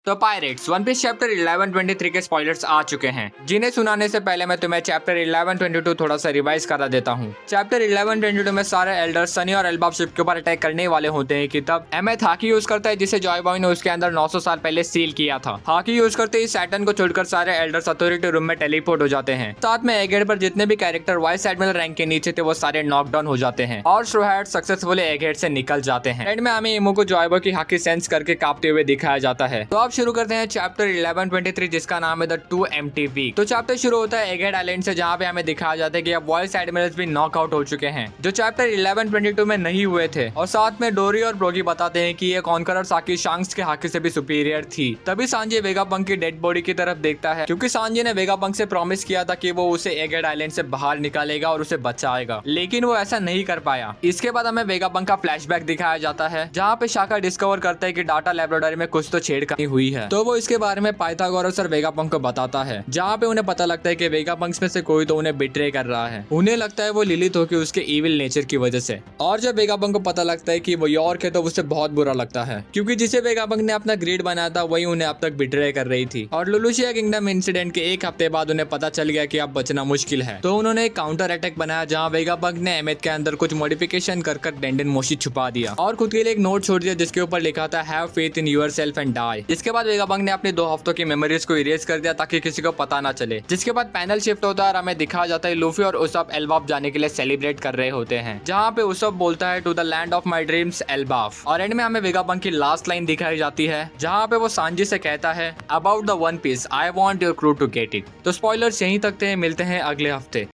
तो pirates one piece chapter 1123 के spoilers आ चुके हैं, जिन्हें सुनाने से पहले मैं तुम्हें चैप्टर 1122 थोड़ा सा रिवाइज करा देता हूँ। चैप्टर 1122 में सारे एल्डर्स सनी और एल्बाब शिप के ऊपर अटैक करने वाले होते हैं कि तब एमेथ हाकी यूज करता है, जिसे जॉय बॉय ने उसके अंदर 900 साल पहले सील किया था। हाकी यूज करते ही सैटर्न को छोड़कर सारे एल्डर्स अथॉरिटी रूम में टेलीपोर्ट हो जाते हैं। साथ में एगेट पर जितने भी कैरेक्टर वाइस एडमिरल रैंक के नीचे थे वो सारे नॉकडाउन हो जाते हैं और स्ट्रॉ हैट सक्सेसफुली एगेट से निकल जाते हैं। एंड में हमें इमो को जॉय बॉय की हाकी सेंस करके कांपते हुए दिखाया जाता है। तो अब शुरू करते हैं चैप्टर 1123 जिसका नाम है द 2MT वीक। तो चैप्टर शुरू होता है एगेट आइलैंड से, जहाँ पे हमें दिखाया जाता है कि अब वॉइस एडमिरल्स भी नॉकआउट हो चुके हैं, जो चैप्टर 1122 में नहीं हुए थे। और साथ में डोरी और ब्रोगी बताते हैं कि ये कॉन्करर साकी शांक्स के हाकी से भी सुपीरियर थी। तभी सांजी वेगापंक की डेड बॉडी की तरफ देखता है, क्योंकि सांजी ने वेगापंक से प्रॉमिस किया था कि वो उसे एगेट आइलैंड से बाहर निकालेगा और उसे बचाएगा, लेकिन वो ऐसा नहीं कर पाया। इसके बाद हमें वेगापंक का फ्लैशबैक दिखाया जाता है, जहाँ पे शाका डिस्कवर करता है कि डाटा लेबोरेटरी में कुछ तो छेड़खानी हुई है। तो वो इसके बारे में पाइथागोरस और वेगापंक को बताता है, जहाँ पे उन्हें पता लगता है कि वेगापंक्स में से कोई तो उन्हें बिट्रे कर रहा है। उन्हें लगता है वो लिलिथ हो कि उसके इविल नेचर की वजह से। और जब वेगापंक को पता लगता है कि वो यॉर्क है तो उसे बहुत बुरा लगता है, क्योंकि जिसे वेगापंक ने अपना ग्रिड बनाया था वही उन्हें अब तक बिट्रे कर रही थी। और लुलुशिया किंगडम इंसिडेंट के एक हफ्ते बाद उन्हें पता चल गया कि अब बचना मुश्किल है। तो उन्होंने एक काउंटर अटैक बनाया, जहाँ वेगापंक ने एमेथ के अंदर कुछ मॉडिफिकेशन कर डेंडन मोशी छुपा दिया और खुद के लिए एक नोट छोड़ दिया, जिसके ऊपर लिखा था have faith in yourself and die. इसके बाद वेगापंक ने अपने 2 हफ्तों की मेमोरीज को इरेज कर दिया ताकि किसी को पता ना चले। जिसके बाद पैनल शिफ्ट होता है और हमें दिखाया जाता है लूफी और उसब एल्बाफ जाने के लिए सेलिब्रेट कर रहे होते हैं, जहाँ पे उसब बोलता है to the land of my dreams Elbaf. और एंड में हमें वेगापंक की लास्ट लाइन दिखाई जाती है, जहाँ पे वो सांजी से कहता है about the one piece I want your crew to get it. तो स्पॉयलर्स यहीं तक थे, मिलते हैं अगले हफ्ते।